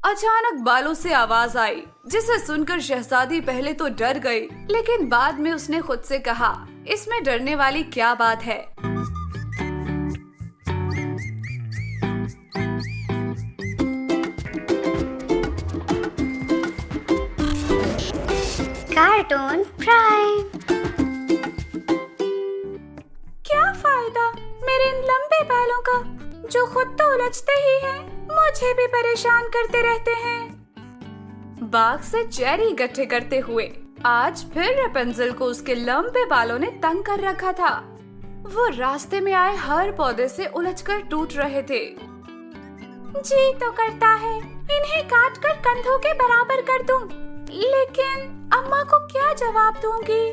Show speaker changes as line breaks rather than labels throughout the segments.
अचानक बालों से आवाज आई, जिसे सुनकर शहजादी पहले तो डर गई, लेकिन बाद में उसने खुद से कहा, इसमें डरने वाली क्या बात है।
Cartoon prime.
क्या फायदा मेरे इन लंबे बालों का, जो खुद तो उलझते ही हैं, मुझे भी परेशान करते रहते हैं। बाग से चेरी इकट्ठे करते हुए आज फिर रेपेंजल को उसके लंबे बालों ने तंग कर रखा था। वो रास्ते में आए हर पौधे से उलझकर टूट रहे थे। जी तो करता है इन्हें काट कर कंधों के बराबर कर दूं, लेकिन अम्मा को क्या जवाब दूंगी।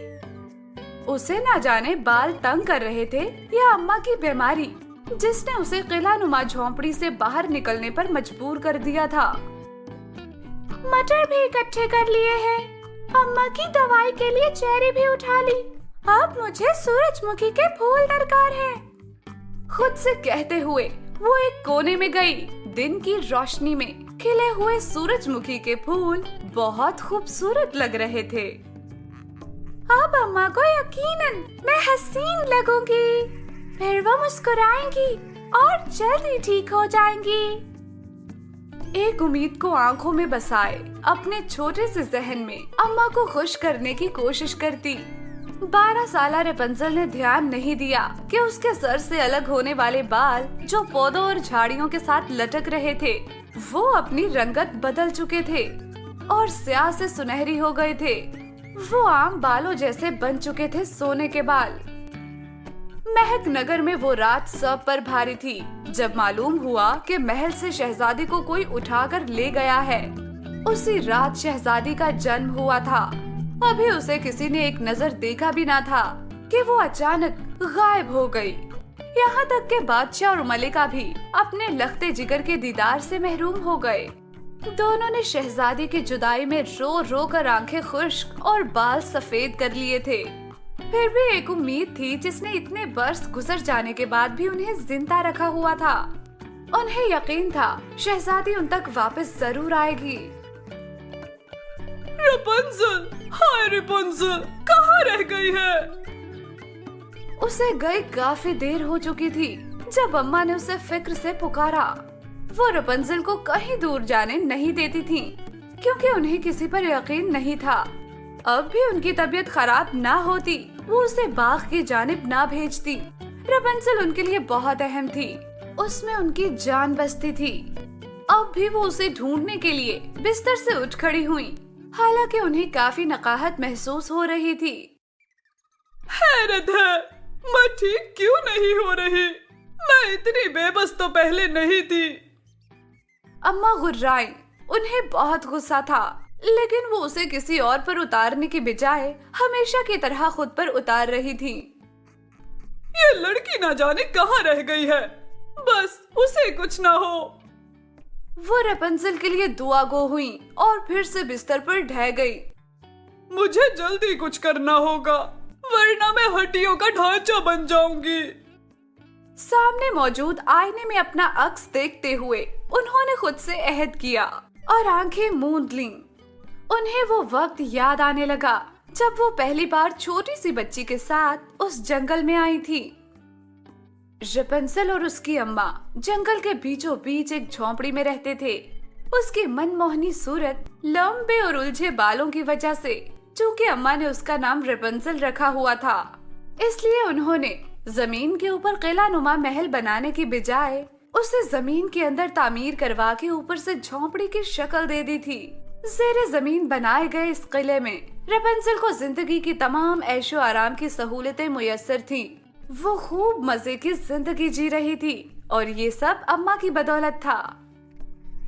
उसे ना जाने बाल तंग कर रहे थे या अम्मा की बीमारी, जिसने उसे किला नुमा झोंपड़ी से बाहर निकलने पर मजबूर कर दिया था। मटर भी इकट्ठे कर लिए हैं, अम्मा की दवाई के लिए चेरी भी उठा ली, अब मुझे सूरजमुखी के फूल दरकार है। खुद से कहते हुए वो एक कोने में गई। दिन की रोशनी में खिले हुए सूरजमुखी के फूल बहुत खूबसूरत लग रहे थे। अब अम्मा को यकीनन मैं हसीन लगूंगी, फिर वो मुस्कुराएंगी और जल्दी ठीक हो जाएंगी। एक उम्मीद को आंखों में बसाए अपने छोटे से जहन में अम्मा को खुश करने की कोशिश करती। 12 साला रेपेंजल ने ध्यान नहीं दिया कि उसके सर से अलग होने वाले बाल, जो पौधों और झाड़ियों के साथ लटक रहे थे, वो अपनी रंगत बदल चुके थे और स्याह से सुनहरी हो गए थे। वो आम बालों जैसे बन चुके थे सोने के बाल। महक नगर में वो रात सब पर भारी थी, जब मालूम हुआ कि महल से शहजादी को कोई उठाकर ले गया है। उसी रात शहजादी का जन्म हुआ था। अभी उसे किसी ने एक नजर देखा भी ना था कि वो अचानक गायब हो गई। यहाँ तक के बादशाह और मलिका भी अपने लखते जिगर के दीदार से महरूम हो गए। दोनों ने शहजादी की जुदाई में रो रो कर आंखें खुश्क और बाल सफेद कर लिए थे। फिर भी एक उम्मीद थी, जिसने इतने बरस गुजर जाने के बाद भी उन्हें जिंदा रखा हुआ था। उन्हें यकीन था शहजादी उन तक वापस जरूर आएगी।
रेपेंजल, हाय रेपेंजल, कहाँ रह गई है?
उसे गए काफी देर हो चुकी थी जब अम्मा ने उसे फिक्र से पुकारा। वो रेपेंजल को कहीं दूर जाने नहीं देती थी, क्योंकि उन्हें किसी पर यकीन नहीं था। अब भी उनकी तबीयत खराब ना होती, वो उसे बाग की जानिब ना भेजती। रेपेंजल उनके लिए बहुत अहम थी, उसमें उनकी जान बसती थी। अब भी वो उसे ढूंढने के लिए बिस्तर से उठ खड़ी हुई, हालांकि उन्हें काफी नकाहत महसूस हो रही थी।
हैरत है, मैं ठीक क्यों नहीं हो रही? मैं इतनी बेबस तो पहले नहीं थी।
अम्मा गुर्राई। उन्हें बहुत गुस्सा था, लेकिन वो उसे किसी और पर उतारने की बजाय हमेशा की तरह खुद पर उतार रही थी।
ये लड़की ना जाने कहाँ रह गई है, बस उसे कुछ ना हो।
वो रेपेंजल के लिए दुआ गो हुई और फिर से बिस्तर पर ढह गई।
मुझे जल्दी कुछ करना होगा, वरना मैं हड्डियों का ढांचा बन जाऊंगी।
सामने मौजूद आईने में अपना अक्स देखते हुए उन्होंने खुद से अहद किया और आंखें मूंद लीं। उन्हें वो वक्त याद आने लगा जब वो पहली बार छोटी सी बच्ची के साथ उस जंगल में आई थी। रेपेंजल और उसकी अम्मा जंगल के बीचों बीच एक झोंपड़ी में रहते थे। उसकी मनमोहनी सूरत, लंबे और उलझे बालों की वजह से, चूंकि अम्मा ने उसका नाम रेपेंजल रखा हुआ था, इसलिए उन्होंने जमीन के ऊपर किला नुमा महल बनाने की बजाय उसे जमीन के अंदर तामीर करवा के ऊपर से झोंपड़ी की शक्ल दे दी थी। ज़ेरे जमीन बनाए गए इस किले में रेपेंजल को जिंदगी की तमाम ऐशो आराम की सहूलतें मुयस्सर थी। वो खूब मजे की जिंदगी जी रही थी और ये सब अम्मा की बदौलत था।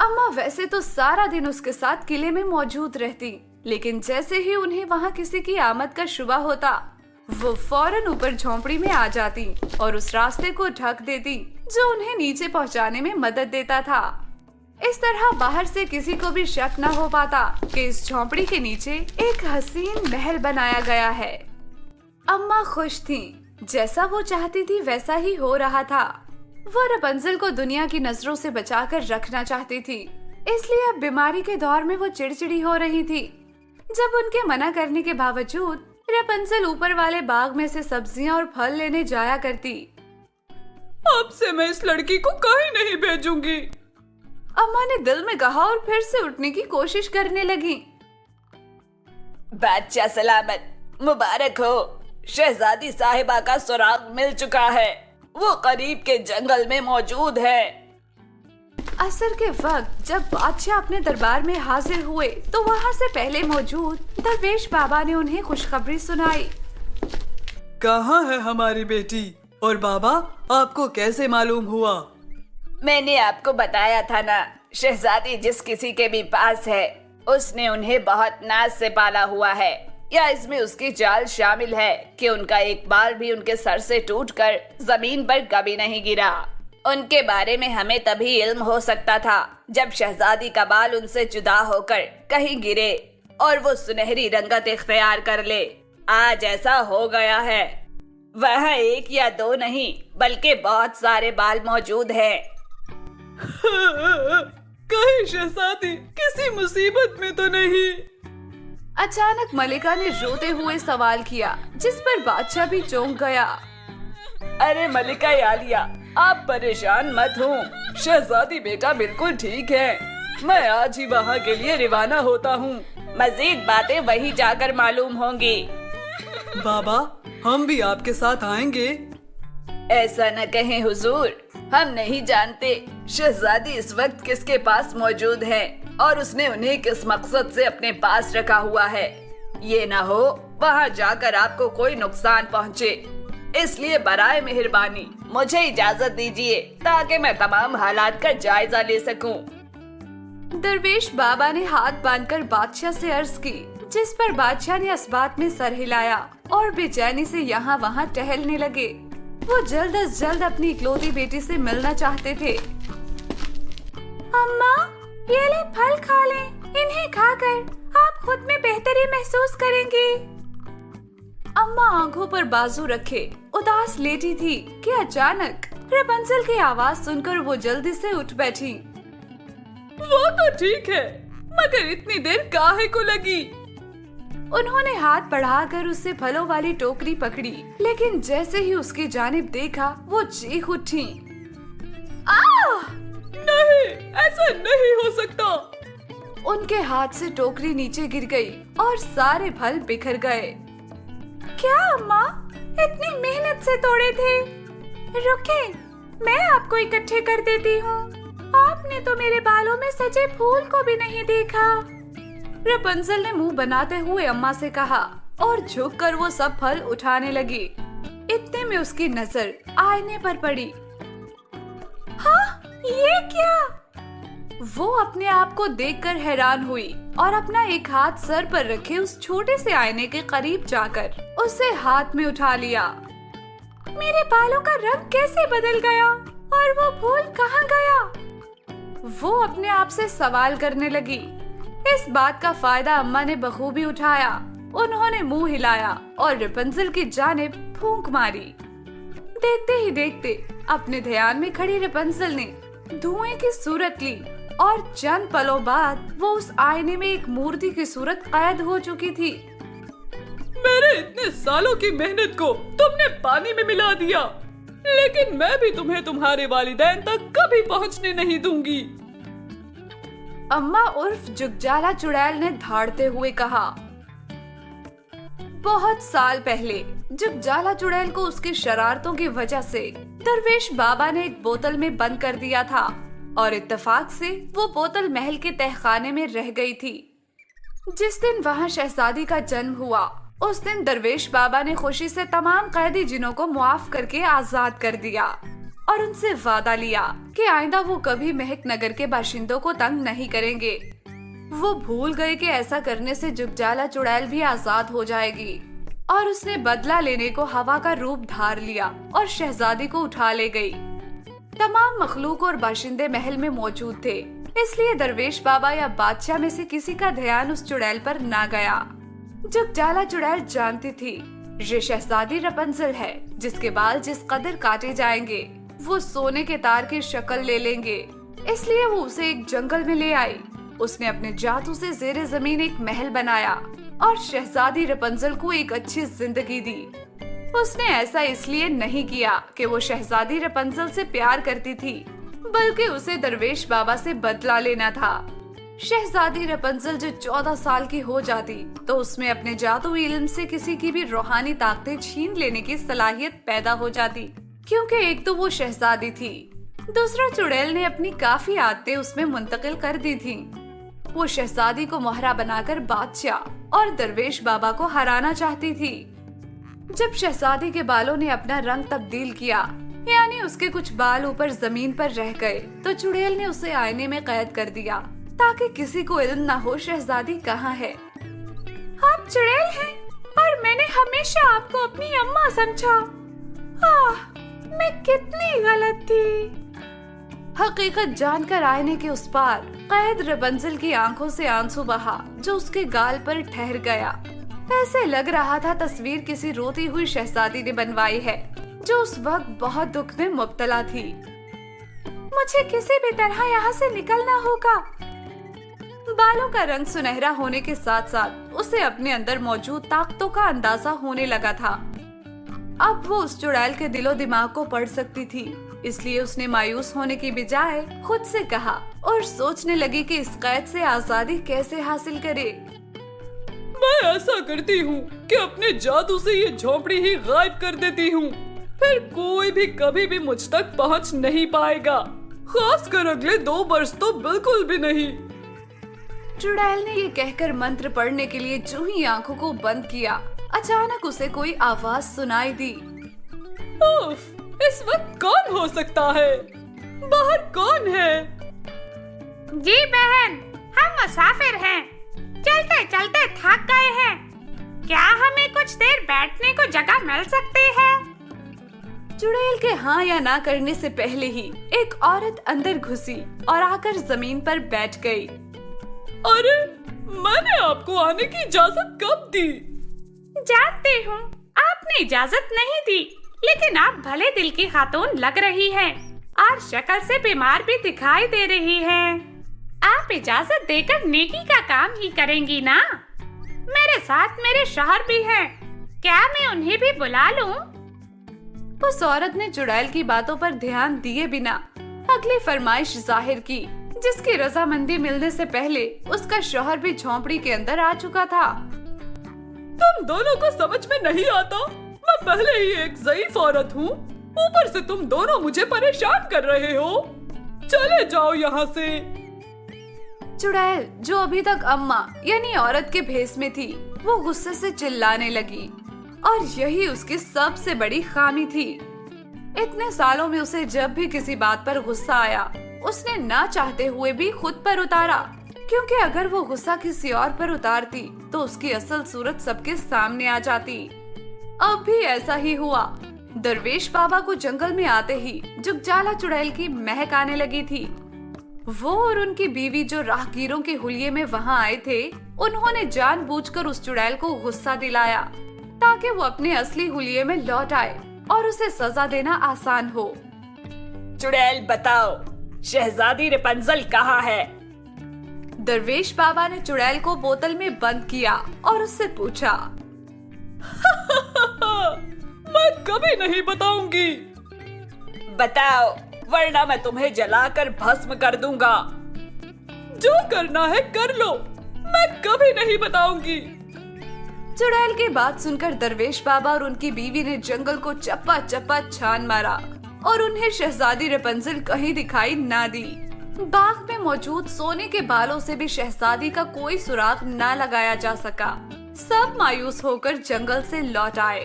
अम्मा वैसे तो सारा दिन उसके साथ किले में मौजूद रहती, लेकिन जैसे ही उन्हें वहाँ किसी की आमद का शुबा होता, वो फौरन ऊपर झोंपड़ी में आ जाती और उस रास्ते को ढक देती जो उन्हें नीचे पहुँचाने में मदद देता था। इस तरह बाहर से किसी को भी शक न हो पाता कि इस झोंपड़ी के नीचे एक हसीन महल बनाया गया है। अम्मा खुश थीं, जैसा वो चाहती थी वैसा ही हो रहा था। वो रेपेंजल को दुनिया की नजरों से बचाकर रखना चाहती थी, इसलिए अब बीमारी के दौर में वो चिड़चिड़ी हो रही थी। जब उनके मना करने के बावजूद रेपुंज़ल ऊपर वाले बाग में से सब्जियां और फल लेने जाया करती।
अब से मैं इस लड़की को कहीं नहीं भेजूंगी,
अम्मा ने दिल में कहा और फिर से उठने की कोशिश करने लगी।
बादशाह सलामत, मुबारक हो। शहजादी साहिबा का सुराग मिल चुका है। वो करीब के जंगल में मौजूद है।
असर के वक्त जब बादशाह अपने दरबार में हाजिर हुए तो वहाँ से पहले मौजूद दरवेश बाबा ने उन्हें खुशखबरी सुनाई।
कहाँ है हमारी बेटी? और बाबा, आपको कैसे मालूम हुआ?
मैंने आपको बताया था ना, शहजादी जिस किसी के भी पास है उसने उन्हें बहुत नाज से पाला हुआ है। या इसमें उसकी चाल शामिल है कि उनका एक बाल भी उनके सर से टूटकर जमीन पर कभी नहीं गिरा। उनके बारे में हमें तभी इल्म हो सकता था जब शहजादी का बाल उनसे जुदा होकर कहीं गिरे और वो सुनहरी रंगत इख्तियार कर ले। आज ऐसा हो गया है। वहाँ एक या दो नहीं बल्कि बहुत सारे बाल मौजूद हैं।
कहीं शहजादी किसी मुसीबत में तो नहीं?
अचानक मलिका ने रोते हुए सवाल किया, जिस पर बादशाह भी चौंक गया।
अरे मलिका आलिया, आप परेशान मत हो। शहजादी बेटा बिल्कुल ठीक है। मैं आज ही वहाँ के लिए रवाना होता हूँ। मजीद बातें वहीं जाकर मालूम होंगी।
बाबा, हम भी आपके साथ आएंगे।
ऐसा न कहें हुजूर, हम नहीं जानते शहजादी इस वक्त किसके पास मौजूद है और उसने उन्हें किस मकसद से अपने पास रखा हुआ है। ये न हो वहाँ जाकर आपको कोई नुकसान पहुँचे। इसलिए बराए मेहरबानी मुझे इजाजत दीजिए ताकि मैं तमाम हालात का जायजा ले सकूं।
दरवेश बाबा ने हाथ बांधकर बादशाह से अर्ज की, जिस पर बादशाह ने इस बात में सर हिलाया और बेचैनी से यहाँ वहाँ टहलने लगे। वो जल्द अज जल्द अपनी इकलौती बेटी से मिलना चाहते थे। अम्मा, ये ले फल खा लें। इन्हें खाकर आप खुद में बेहतरी महसूस करेंगी। अम्मा आंखों पर बाजू रखे उदास लेटी थी कि अचानक रेपुंज़ल की आवाज सुनकर वो जल्दी से उठ बैठी।
वो तो ठीक है, मगर इतनी देर काहे को लगी?
उन्होंने हाथ बढ़ाकर उससे फलों वाली टोकरी पकड़ी, लेकिन जैसे ही उसकी जानिब देखा वो चीख उठी।
नहीं, ऐसा नहीं हो सकता।
उनके हाथ से टोकरी नीचे गिर गई और सारे फल बिखर गए। क्या अम्मा, इतनी मेहनत से तोड़े थे? रुके, मैं आपको इकट्ठे कर देती हूँ। आपने तो मेरे बालों में सजे फूल को भी नहीं देखा। रेपुंज़ल ने मुंह बनाते हुए अम्मा से कहा और झुककर वो सब फल उठाने लगी। इतने में उसकी नजर आईने पर पड़ी। हाँ, ये क्या? वो अपने आप को देखकर हैरान हुई और अपना एक हाथ सर पर रखे उस छोटे से आईने के करीब जाकर उसे हाथ में उठा लिया। मेरे बालों का रंग कैसे बदल गया और वो फूल कहाँ गया? वो अपने आप से सवाल करने लगी। इस बात का फायदा अम्मा ने बखूबी उठाया। उन्होंने मुंह हिलाया और रेपुंज़ल की जानिब फूंक मारी। देखते ही देखते अपने ध्यान में खड़ी रेपुंज़ल ने धुएं की सूरत ली और चंद पलों बाद वो उस आईने में एक मूर्ति की सूरत कैद हो चुकी थी।
मेरे इतने सालों की मेहनत को तुमने पानी में मिला दिया, लेकिन मैं भी तुम्हें तुम्हारे वालिदैन तक कभी पहुंचने नहीं दूंगी।
अम्मा उर्फ जुगजाला चुड़ैल ने धाड़ते हुए कहा। बहुत साल पहले जुगजाला चुड़ैल को उसकी शरारतों की वजह से दरवेश बाबा ने एक बोतल में बंद कर दिया था और इत्तेफाक से वो बोतल महल के तहखाने में रह गई थी। जिस दिन वहाँ शहजादी का जन्म हुआ उस दिन दरवेश बाबा ने खुशी से तमाम कैदी जिनों को मुआफ करके आजाद कर दिया और उनसे वादा लिया कि आइंदा वो कभी महक नगर के बाशिंदों को तंग नहीं करेंगे। वो भूल गए कि ऐसा करने से जुगजाला चुड़ैल भी आजाद हो जाएगी और उसने बदला लेने को हवा का रूप धार लिया और शहजादी को उठा ले गई। तमाम मखलूक और बाशिंदे महल में मौजूद थे, इसलिए दरवेश बाबा या बादशाह में से किसी का ध्यान उस चुड़ैल पर ना गया। जुगजाला चुड़ैल जानती थी ये शहजादी रेपुंज़ल है, जिसके बाल जिस कदर काटे जाएंगे वो सोने के तार की शक्ल ले लेंगे इसलिए वो उसे एक जंगल में ले आई। उसने अपने जादू से ज़ेरे ज़मीन एक महल बनाया और शहजादी रपुंज़ल को एक अच्छी जिंदगी दी। उसने ऐसा इसलिए नहीं किया कि वो शहजादी रपुंज़ल से प्यार करती थी, बल्कि उसे दरवेश बाबा से बदला लेना था। शहजादी रपुंज़ल जो 14 साल की हो जाती तो उसमें अपने जादू इल्म से किसी की भी रूहानी ताकतें छीन लेने की सलाहियत पैदा हो जाती, क्योंकि एक तो वो शहजादी थी, दूसरा चुड़ैल ने अपनी काफी आदतें उसमें मुंतकिल कर दी थी। वो शहजादी को मोहरा बनाकर बादशाह और दरवेश बाबा को हराना चाहती थी। जब शहजादी के बालों ने अपना रंग तब्दील किया, यानी उसके कुछ बाल ऊपर जमीन पर रह गए, तो चुड़ैल ने उसे आईने में कैद कर दिया ताकि किसी को इल्म न हो शहजादी कहाँ है।
आप चुड़ैल हैं और मैंने हमेशा आपको अपनी अम्मा समझा। मैं कितनी गलत थी।
हकीकत जानकर आईने के उस पार कैद रपुंज़ल की आंखों से आंसू बहा जो उसके गाल पर ठहर गया। ऐसे लग रहा था तस्वीर किसी रोती हुई शहजादी ने बनवाई है जो उस वक्त बहुत दुख में मुब्तला थी।
मुझे किसी भी तरह यहाँ से निकलना होगा।
बालों का रंग सुनहरा होने के साथ साथ उसे अपने अंदर मौजूद ताकतों का अंदाजा होने लगा था। अब वो उस चुड़ैल के दिलो दिमाग को पढ़ सकती थी, इसलिए उसने मायूस होने की बजाय खुद से कहा और सोचने लगी कि इस कैद से आजादी कैसे हासिल करे।
मैं ऐसा करती हूँ कि अपने जादू से ये झोपड़ी ही गायब कर देती हूँ, फिर कोई भी कभी भी मुझ तक पहुँच नहीं पाएगा, खासकर अगले 2 वर्ष तो बिल्कुल भी नहीं।
चुड़ैल ने ये कहकर मंत्र पढ़ने के लिए जो ही आंखों को बंद किया, अचानक उसे कोई आवाज सुनाई दी।
उफ, इस वक्त कौन हो सकता है? बाहर कौन है?
जी बहन, हम मुसाफिर हैं। चलते चलते थक गए हैं। क्या हमें कुछ देर बैठने को जगह मिल सकती है?
चुड़ैल के हाँ या ना करने से पहले ही एक औरत अंदर घुसी और आकर जमीन पर बैठ गई।
अरे, मैंने आपको आने की इजाजत कब दी?
जानती हूँ आपने इजाजत नहीं दी, लेकिन आप भले दिल की खातून लग रही हैं और शक्ल से बीमार भी दिखाई दे रही हैं। आप इजाजत देकर नेकी का काम ही करेंगी ना? मेरे साथ मेरे शौहर भी हैं, क्या मैं उन्हें भी बुला लूं?
उस औरत ने चुड़ैल की बातों पर ध्यान दिए बिना अगली फरमाइश जाहिर की, जिसकी रजामंदी मिलने से पहले उसका शौहर भी झोंपड़ी के अंदर आ चुका था।
तुम दोनों को समझ में नहीं आता, मैं पहले ही एक ज़ईफ औरत हूँ, ऊपर से तुम दोनों मुझे परेशान कर रहे हो। चले जाओ यहाँ से।
चुड़ैल, जो अभी तक अम्मा यानी औरत के भेस में थी, वो गुस्से से चिल्लाने लगी और यही उसकी सबसे बड़ी खामी थी। इतने सालों में उसे जब भी किसी बात पर गुस्सा आया, उसने ना चाहते हुए भी खुद पर उतारा, क्योंकि अगर वो गुस्सा किसी और पर उतारती तो उसकी असल सूरत सबके सामने आ जाती। अब भी ऐसा ही हुआ। दरवेश बाबा को जंगल में आते ही जुगजाला चुड़ैल की महक आने लगी थी। वो और उनकी बीवी जो राहगीरों के हुलिये में वहाँ आए थे, उन्होंने जानबूझकर उस चुड़ैल को गुस्सा दिलाया ताकि वो अपने असली हुलिये में लौट आए और उसे सजा देना आसान हो।
चुड़ैल, बताओ शहजादी रपुंज़ल कहाँ है?
दरवेश बाबा ने चुड़ैल को बोतल में बंद किया और उससे पूछा।
मैं कभी नहीं बताऊंगी।
बताओ, वरना मैं तुम्हें जलाकर भस्म कर दूंगा।
जो करना है कर लो, मैं कभी नहीं बताऊंगी।
चुड़ैल की बात सुनकर दरवेश बाबा और उनकी बीवी ने जंगल को चप्पा चप्पा छान मारा और उन्हें शहजादी रपुंज़ल कहीं दिखाई ना दी। बाग में मौजूद सोने के बालों से भी शहजादी का कोई सुराग ना लगाया जा सका। सब मायूस होकर जंगल से लौट आए।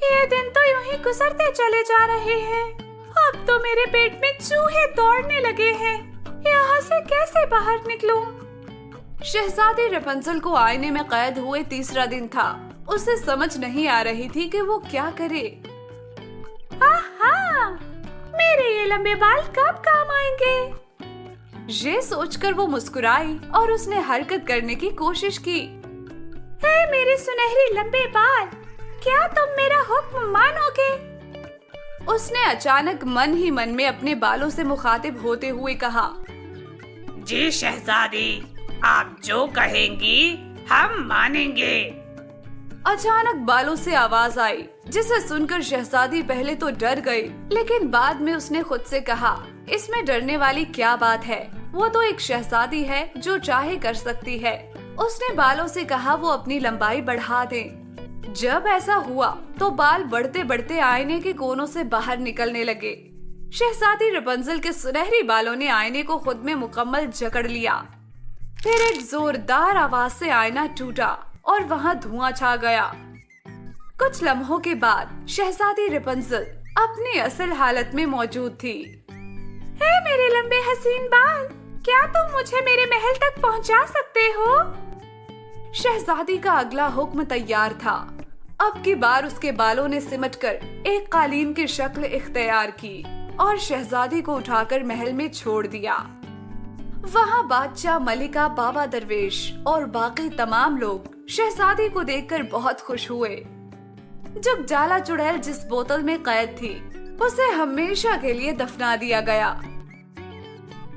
ये दिन तो यूं ही गुजरते चले जा रहे हैं। अब तो मेरे पेट में चूहे दौड़ने लगे हैं। यहाँ से कैसे बाहर निकलूं?
शहजादी रपुंज़ल को आईने में कैद हुए तीसरा दिन था। उसे समझ नहीं आ रही थी कि वो क्या करे।
आहा, मेरे ये लंबे बाल कब काम आएंगे?
ये सोचकर वो मुस्कुराई और उसने हरकत करने की कोशिश की।
हे मेरे सुनहरे लंबे बाल, क्या तुम मेरा हुक्म मानोगे?
उसने अचानक मन ही मन में अपने बालों से मुखातिब होते हुए कहा,
जी शहजादी, आप जो कहेंगी हम मानेंगे।
अचानक बालों से आवाज आई, जिसे सुनकर शहजादी पहले तो डर गई, लेकिन बाद में उसने खुद से कहा, इसमें डरने वाली क्या बात है, वो तो एक शहजादी है जो चाहे कर सकती है। उसने बालों से कहा वो अपनी लंबाई बढ़ा दें। जब ऐसा हुआ तो बाल बढ़ते बढ़ते आईने के कोनों से बाहर निकलने लगे। शहजादी रपुंज़ल के सुनहरी बालों ने आईने को खुद में मुकम्मल जकड़ लिया। फिर एक जोरदार आवाज से आईना टूटा और वहाँ धुआं छा गया। कुछ लम्हों के बाद शहजादी रपुंज़ल अपनी असल हालत में मौजूद थी।
हे मेरे लंबे हसीन बाल, क्या तुम मुझे मेरे महल तक पहुंचा सकते हो?
शहजादी का अगला हुक्म तैयार था। अब की बार उसके बालों ने सिमटकर एक कालीन की शक्ल इख्तियार की और शहजादी को उठाकर महल में छोड़ दिया। वहाँ बादशाह, मलिका, बाबा दरवेश और बाकी तमाम लोग शहजादी को देखकर बहुत खुश हुए। जब जाला चुड़ैल जिस बोतल में कैद थी उसे हमेशा के लिए दफना दिया गया।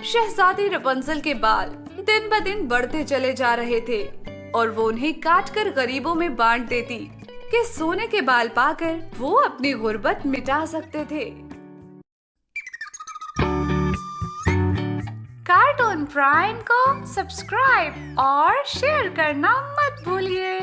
शहजादी रपुंज़ल के बाल दिन ब दिन बढ़ते चले जा रहे थे और वो उन्हें काट कर गरीबों में बांट देती कि सोने के बाल पाकर वो अपनी गुर्बत मिटा सकते थे।
कार्टून प्राइम को सब्सक्राइब और शेयर करना मत भूलिए।